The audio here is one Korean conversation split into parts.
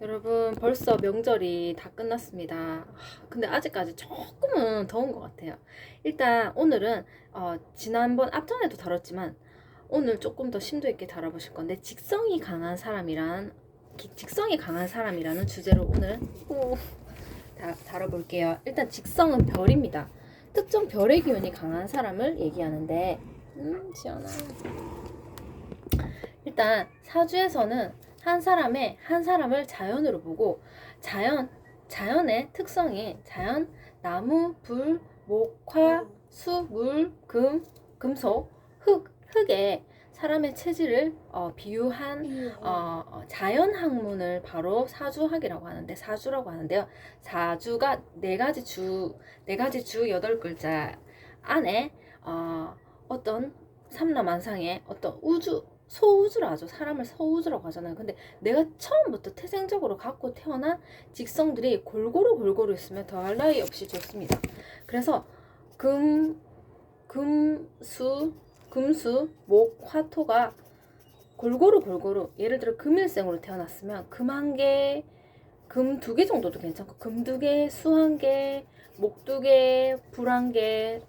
여러분 벌써 명절이 다 끝났습니다. 근데 아직까지 조금은 더운 것 같아요. 일단 오늘은 지난번 앞전에도 다뤘지만 오늘 조금 더 심도 있게 다뤄보실 건데 직성이 강한 사람이라는 주제로 오늘 다뤄볼게요. 일단 직성은 별입니다. 특정 별의 기운이 강한 사람을 얘기하는데 시원하. 일단 사주에서는 한 사람을 자연으로 보고 자연의 특성이 나무, 불, 목, 화, 수, 물, 금속, 흙에 사람의 체질을 비유한 자연 학문을 바로 사주학이라고 하는데 사주라고 하는데요. 사주가 네 가지 주 8글자 안에 어떤 삼라만상의 어떤 소우주라 하죠. 사람을 소우주라고 하잖아요. 근데 내가 처음부터 태생적으로 갖고 태어난 직성들이 골고루 있으면 더할 나위 없이 좋습니다. 그래서 금수, 목, 화토가 골고루 예를 들어 금일생으로 태어났으면 금 1개, 금 2개 정도도 괜찮고 금 2개, 수 1개, 목 2개, 불 1개,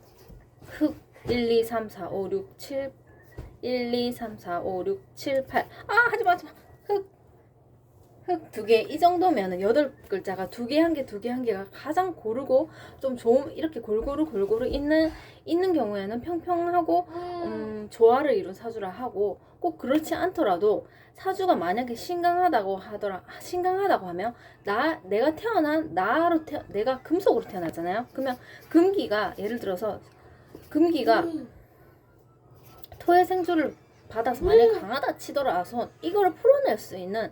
흙 1, 2, 3, 4, 5, 6, 7 1, 2, 3, 4, 5, 6, 7, 8 하지마 흙 2개 이 정도면은 8글자가 2개 1개 2개 1개가 가장 고르고 좀 좋은 이렇게 골고루 있는 경우에는 평평하고 조화를 이룬 사주라 하고 꼭 그렇지 않더라도 사주가 만약에 신강하다고 하면 내가 금속으로 태어났잖아요. 그러면 금기가 예를 들어서 토의 생주를 받아서 만약에 강하다 치더라도 이거를 풀어낼 수 있는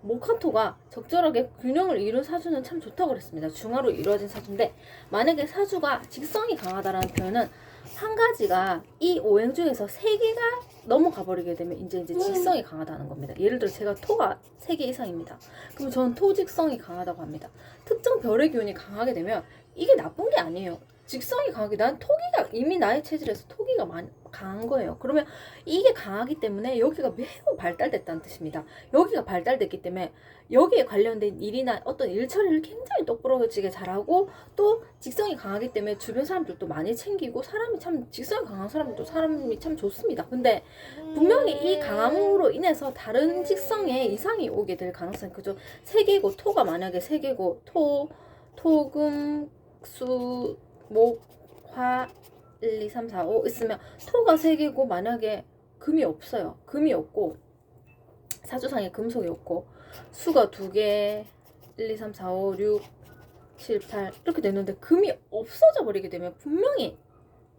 목화토가 적절하게 균형을 이룬 사주는 참 좋다고 그랬습니다. 중화로 이루어진 사주인데 만약에 사주가 직성이 강하다라는 표현은 한 가지가 이 오행 중에서 3개가 넘어가 버리게 되면 이제 직성이 강하다는 겁니다. 예를 들어 제가 토가 3개 이상입니다. 그럼 저는 토직성이 강하다고 합니다. 특정 별의 기운이 강하게 되면 이게 나쁜 게 아니에요. 직성이 강하게 난 토기가 이미 나의 체질에서 토기가 많이 강한 거예요. 그러면 이게 강하기 때문에 여기가 매우 발달됐다는 뜻입니다. 여기가 발달됐기 때문에 여기에 관련된 일이나 어떤 일 처리를 굉장히 똑부러지게 잘하고 또 직성이 강하기 때문에 주변 사람들도 많이 챙기고 직성이 강한 사람들도 사람이 참 좋습니다. 근데 분명히 이 강함으로 인해서 다른 직성에 이상이 오게 될 가능성이 크죠. 3개고 토가 만약에 3개고 토금 수 목, 화, 1, 2, 3, 4, 5 있으면 토가 3개고 만약에 금이 없어요. 금이 없고 사주상에 금속이 없고 수가 2개 1, 2, 3, 4, 5, 6, 7, 8 이렇게 되는데 금이 없어져 버리게 되면 분명히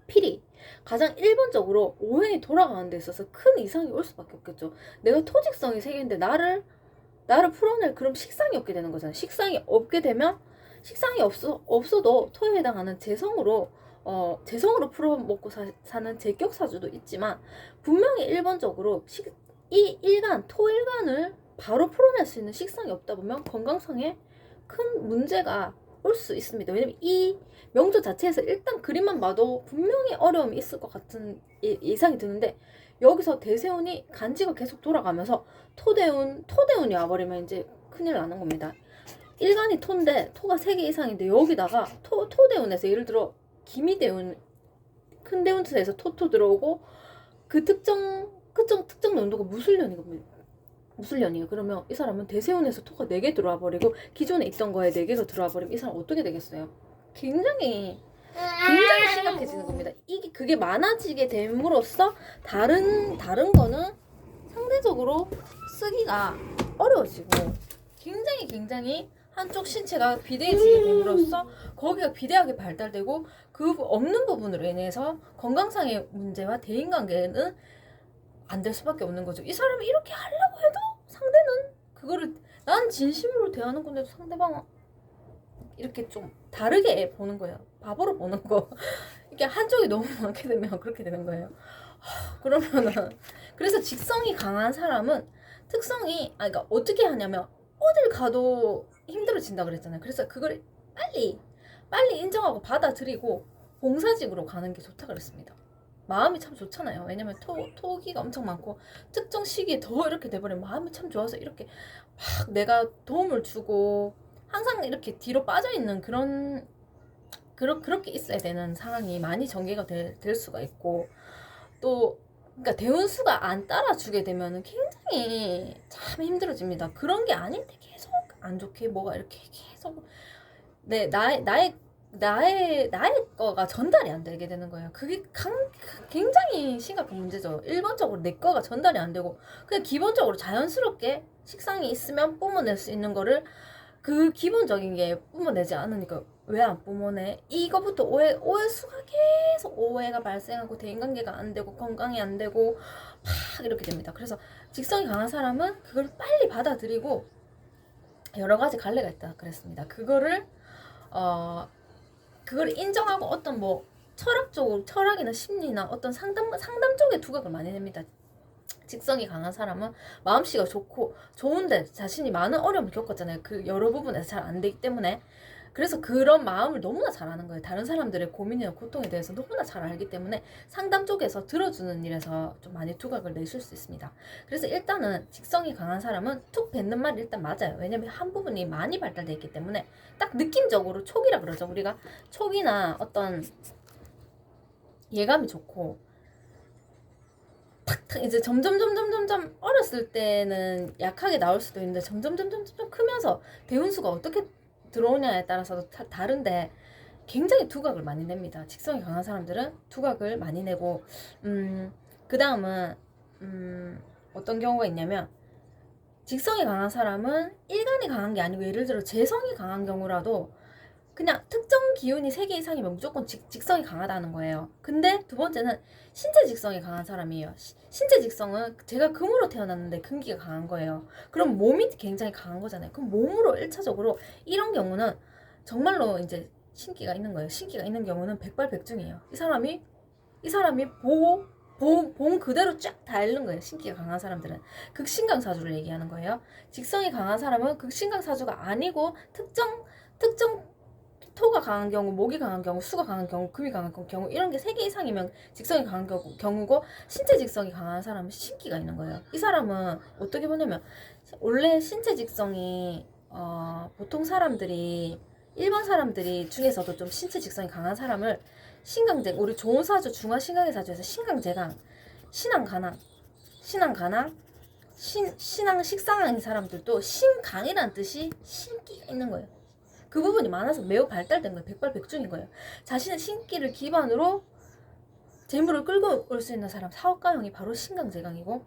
필히 가장 일반적으로 오행이 돌아가는 데 있어서 큰 이상이 올 수밖에 없겠죠. 내가 토직성이 3개인데 나를 풀어낼 그럼 식상이 없게 되는 거잖아요. 식상이 없게 되면 식상이 없어도 토에 해당하는 재성으로 풀어먹고 사는 제격사주도 있지만 분명히 일반적으로 토일간을 바로 풀어낼 수 있는 식상이 없다 보면 건강상에 큰 문제가 올 수 있습니다. 왜냐면 이 명조 자체에서 일단 그림만 봐도 분명히 어려움이 있을 것 같은 예상이 드는데 여기서 대세운이 간지가 계속 돌아가면서 토대운이 와버리면 이제 큰일 나는 겁니다. 일간이 토인데 토가 3개 이상인데 여기다가 토대운에서 예를 들어 기미대운 큰 대운에서 토 들어오고 그 특정 연도가 무술년이에요. 그러면 이 사람은 대세운에서 토가 4개 들어와 버리고 기존에 있던 거에 4개가 들어와 버리면 이 사람 어떻게 되겠어요? 굉장히 심각해지는 겁니다. 그게 많아지게 됨으로써 다른 거는 상대적으로 쓰기가 어려워지고 굉장히 한쪽 신체가 비대해지게 됨으로써 거기가 비대하게 발달되고 그 없는 부분으로 인해서 건강상의 문제와 대인관계는 안 될 수밖에 없는 거죠. 이 사람이 이렇게 하려고 해도 상대는 그거를 난 진심으로 대하는 건데도 상대방은 이렇게 좀 다르게 보는 거예요. 바보로 보는 거. 이게 한쪽이 너무 많게 되면 그렇게 되는 거예요. 그러면은 그래서 직성이 강한 사람은 그러니까 어떻게 하냐면 어딜 가도 힘들어진다 그랬잖아요. 그래서 그걸 빨리 인정하고 받아들이고 봉사직으로 가는 게 좋다 그랬습니다. 마음이 참 좋잖아요. 왜냐면 토기가 엄청 많고 특정 시기에 더 이렇게 돼버리면 마음이 참 좋아서 이렇게 막 내가 도움을 주고 항상 이렇게 뒤로 빠져 있는 그렇게 있어야 되는 상황이 많이 전개가 될 수가 있고, 또 그러니까 대운수가 안 따라주게 되면 굉장히 참 힘들어집니다. 그런 게 아닌데 계속 안 좋게 뭐가 이렇게 계속 나의 거가 전달이 안 되게 되는 거예요. 그게 굉장히 심각한 문제죠. 1번적으로 내 거가 전달이 안 되고 그냥 기본적으로 자연스럽게 식상이 있으면 뿜어낼 수 있는 거를 그 기본적인 게 뿜어내지 않으니까 왜 안 뿜어내? 이거부터 오해수가 계속 오해가 발생하고 대인관계가 안 되고 건강이 안 되고 막 이렇게 됩니다. 그래서 직성이 강한 사람은 그걸 빨리 받아들이고 여러 가지 갈래가 있다 그랬습니다. 그걸 인정하고 어떤 뭐 철학이나 심리나 어떤 상담 쪽에 두각을 많이 냅니다. 직성이 강한 사람은 마음씨가 좋고 좋은데 자신이 많은 어려움을 겪었잖아요. 그 여러 부분에서 잘 안 되기 때문에. 그래서 그런 마음을 너무나 잘 아는 거예요. 다른 사람들의 고민이나 고통에 대해서 너무나 잘 알기 때문에 상담 쪽에서 들어주는 일에서 좀 많이 두각을 내실 수 있습니다. 그래서 일단은 직성이 강한 사람은 툭 뱉는 말이 일단 맞아요. 왜냐면 한 부분이 많이 발달되어 있기 때문에 딱 느낌적으로 촉이라 그러죠. 우리가 촉이나 어떤 예감이 좋고 탁탁 이제 점점 어렸을 때는 약하게 나올 수도 있는데 점점 크면서 대운수가 어떻게 들어오냐에 따라서도 다른데 굉장히 두각을 많이 냅니다. 직성이 강한 사람들은 두각을 많이 내고 그 다음은 어떤 경우가 있냐면 직성이 강한 사람은 일간이 강한 게 아니고 예를 들어 재성이 강한 경우라도 그냥 특정 기운이 3개 이상이면 무조건 직성이 강하다는 거예요. 근데 두 번째는 신체 직성이 강한 사람이에요. 신체 직성은 제가 금으로 태어났는데 금기가 강한 거예요. 그럼 몸이 굉장히 강한 거잖아요. 그럼 몸으로 1차적으로 이런 경우는 정말로 이제 신기가 있는 거예요. 신기가 있는 경우는 백발백중이에요. 이 사람이 본 그대로 쫙 다 읽는 거예요. 신기가 강한 사람들은 극신강사주를 얘기하는 거예요. 직성이 강한 사람은 극신강사주가 아니고 특정 토가 강한 경우, 목이 강한 경우, 수가 강한 경우, 금이 강한 경우 이런 게 3개 이상이면 직성이 강한 경우고 신체 직성이 강한 사람은 신기가 있는 거예요. 이 사람은 어떻게 보냐면 원래 신체 직성이 보통 사람들이 일반 사람들이 중에서도 좀 신체 직성이 강한 사람을 신강제 우리 좋은 사주 중화신강의 사주에서 신강제강, 신왕가낭, 신왕 식상왕인 사람들도 신강이라는 뜻이 신기가 있는 거예요. 그 부분이 많아서 매우 발달된 거예요. 백발백중인 거예요. 자신의 신기를 기반으로 재물을 끌고 올 수 있는 사람 사업가형이 바로 신강제강이고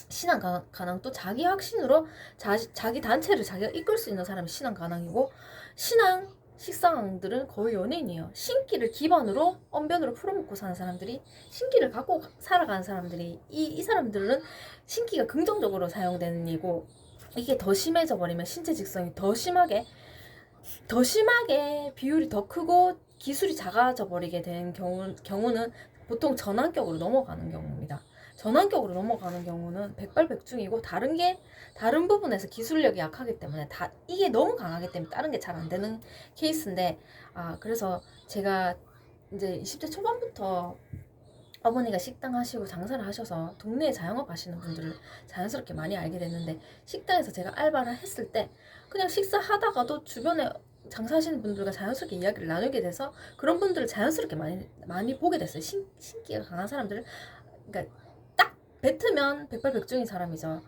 신앙가낭 또 자기 확신으로 자기 단체를 자기가 이끌 수 있는 사람이 신앙가낭이고 신앙 식상들은 거의 연예인이에요. 신기를 기반으로 언변으로 풀어먹고 사는 사람들이 신기를 갖고 살아가는 사람들이 이 사람들은 신기가 긍정적으로 사용되는 이고 이게 더 심해져 버리면 신체 직성이 더 심하게 비율이 더 크고 기술이 작아져 버리게 된 경우는 보통 전환격으로 넘어가는 경우입니다. 전환격으로 넘어가는 경우는 백발백중이고 다른 부분에서 기술력이 약하기 때문에 이게 너무 강하기 때문에 다른 게 잘 안 되는 케이스인데 그래서 제가 이제 20대 초반부터 어머니가 식당 하시고 장사를 하셔서 동네에 자영업 하시는 분들을 자연스럽게 많이 알게 됐는데 식당에서 제가 알바를 했을 때 그냥 식사하다가도 주변에 장사하시는 분들과 자연스럽게 이야기를 나누게 돼서 그런 분들을 자연스럽게 많이 보게 됐어요. 신기가 강한 사람들을 그러니까 딱 뱉으면 백발백중인 사람이죠.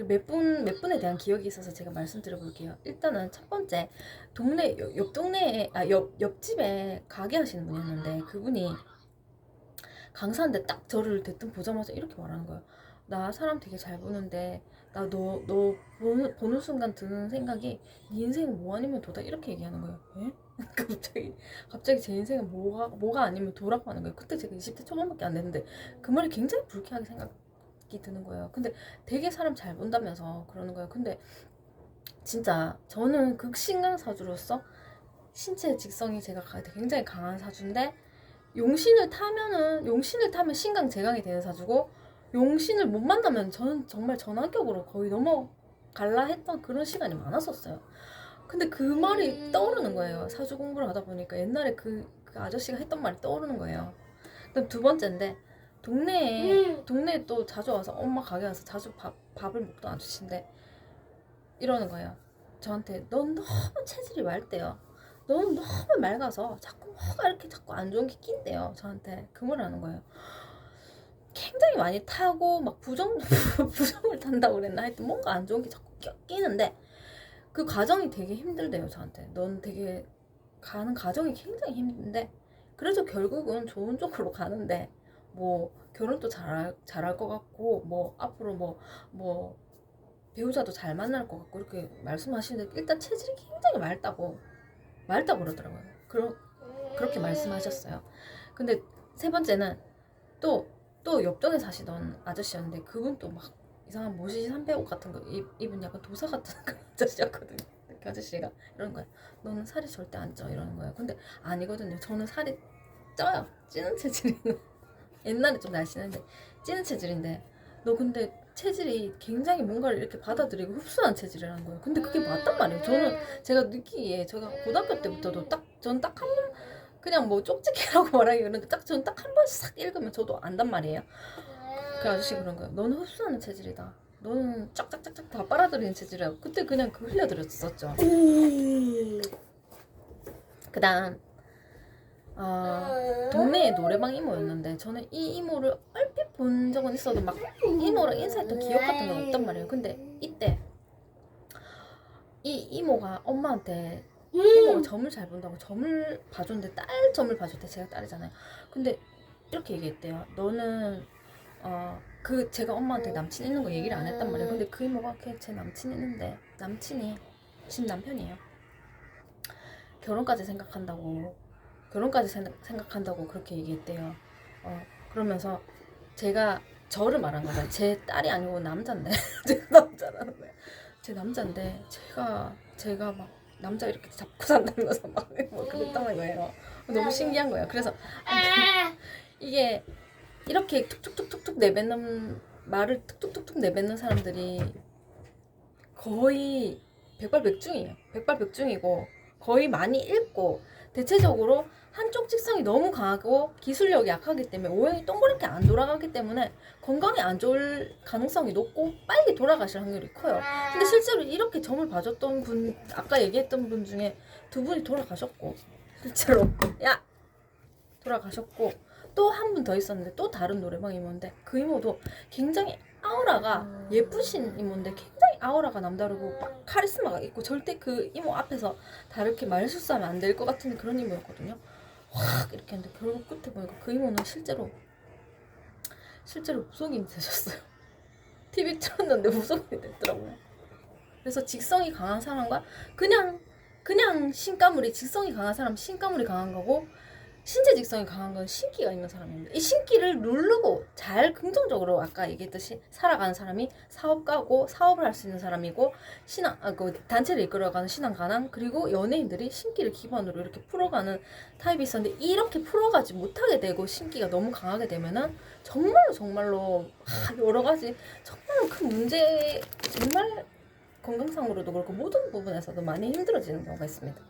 몇 분에 대한 기억이 있어서 제가 말씀드려볼게요. 일단은 첫 번째 옆 동네에 옆집에 가게 하시는 분이었는데 그분이 강사인데 딱 저를 대뜸 보자마자 이렇게 말하는 거예요. 나 사람 되게 잘 보는데 나 너 보는 순간 드는 생각이 네 인생은 뭐 아니면 도다 이렇게 얘기하는 거예요. 에? 갑자기 제 인생은 뭐가 아니면 도라고 하는 거예요. 그때 제가 20대 초반밖에 안 됐는데 그 말이 굉장히 불쾌하게 생각이 드는 거예요. 근데 되게 사람 잘 본다면서 그러는 거예요. 근데 진짜 저는 극신강 사주로서 신체 직성이 제가 굉장히 강한 사주인데 용신을 타면 신강 제강이 되는 사주고 용신을 못 만나면 저는 정말 전환격으로 거의 넘어갈라 했던 그런 시간이 많았었어요. 근데 그 말이 떠오르는 거예요. 사주 공부를 하다 보니까 옛날에 그 아저씨가 했던 말이 떠오르는 거예요. 그다음 두 번째인데 동네에 또 자주 와서 엄마 가게 와서 자주 밥을 먹던 아저씨인데 이러는 거예요. 저한테 넌 너무 체질이 맑대요. 넌 너무 맑아서 자꾸 뭐가 이렇게 자꾸 안 좋은 게 낀대요. 저한테 그 말 하는 거예요. 굉장히 많이 타고 막 부정을 탄다고 그랬나 하여튼 뭔가 안 좋은 게 자꾸 끼는데 그 과정이 되게 힘들대요. 저한테 넌 되게 가는 과정이 굉장히 힘든데 그래서 결국은 좋은 쪽으로 가는데 뭐 결혼도 잘할 것 같고 뭐 앞으로 뭐 배우자도 잘 만날 것 같고 이렇게 말씀하시는데 일단 체질이 굉장히 맑다고 그러더라고요. 그렇게 말씀하셨어요. 근데 세 번째는 또 옆동에 사시던 아저씨였는데 그분 또 막 이상한 모시 삼배옷 같은 거 입은 약간 도사 같은 그런 아저씨였거든요. 그 아저씨가 이러는 거예요. 너는 살이 절대 안 쪄 이러는 거예요. 근데 아니거든요. 저는 살이 쪄요. 찌는 체질이에요. 옛날에 좀 날씬했는데 찌는 체질인데 너 근데 체질이 굉장히 뭔가를 이렇게 받아들이고 흡수하는 체질이라는 거예요. 근데 그게 맞단 말이에요. 저는 제가 느끼기에 제가 고등학교 때부터도 전 딱 한 번 그냥 뭐 쪽지기라고 말하기 그런데 전 딱 한 번 싹 읽으면 저도 안단 말이에요. 그 아저씨 그런 거예요. 너는 흡수하는 체질이다. 너는 쫙쫙쫙쫙 다 빨아들이는 체질이야. 그때 그냥 그 흘려드렸었죠. 그다음 동네에 노래방 이모였는데 저는 이 이모를 얼핏 본 적은 있어도 막 이모랑 인사했던 기억 같은 건 없단 말이에요. 근데 이때 이 이모가 엄마한테 이모가 점을 잘 본다고 점을 봐줬는데 딸 점을 봐줬대. 제가 딸이잖아요. 근데 이렇게 얘기했대요. 너는 제가 엄마한테 남친 있는 거 얘기를 안 했단 말이에요. 근데 그 이모가 제 남친 있는데 남친이 집 남편이에요. 결혼까지 생각한다고 그렇게 얘기했대요. 그러면서 제가 저를 말한 거죠. 제 딸이 아니고 남자인데 제가 남자라는 거예요. 제 남자인데 제가 막 남자 이렇게 잡고 산다면서 막 뭐 그랬다는 거예요. 너무 신기한 거예요. 그래서 이게 이렇게 툭툭툭툭툭 내뱉는 말을 툭툭툭툭 내뱉는 사람들이 거의 백발백중이에요. 백발백중이고 거의 많이 읽고 대체적으로 한쪽 직성이 너무 강하고 기술력이 약하기 때문에 오형이 동그랗게 안 돌아가기 때문에 건강에 안 좋을 가능성이 높고 빨리 돌아가실 확률이 커요. 근데 실제로 이렇게 점을 봐줬던 분, 아까 얘기했던 분 중에 두 분이 돌아가셨고 실제로 돌아가셨고 또 한 분 더 있었는데 또 다른 노래방 이모인데 그 이모도 굉장히 아우라가 예쁘신 이모인데 굉장히 아우라가 남다르고 막 카리스마가 있고 절대 그 이모 앞에서 다르게 말실수하면 안 될 것 같은 그런 이모였거든요. 확 이렇게 했는데 결국 끝에 보니까 그 이모는 실제로 무속인이 되셨어요. TV 틀었는데 무속인이 됐더라고요. 그래서 직성이 강한 사람과 그냥 신가물이 직성이 강한 사람 신가물이 강한 거고 신체 직성이 강한 건 신기가 있는 사람입니다. 이 신기를 누르고 잘 긍정적으로 아까 얘기했듯이 살아가는 사람이 사업가고 사업을 할 수 있는 사람이고 단체를 이끌어가는 신앙가난 그리고 연예인들이 신기를 기반으로 이렇게 풀어가는 타입이 있었는데 이렇게 풀어가지 못하게 되고 신기가 너무 강하게 되면은 정말로 여러 가지 정말로 큰 문제 정말 건강상으로도 그렇고 모든 부분에서도 많이 힘들어지는 경우가 있습니다.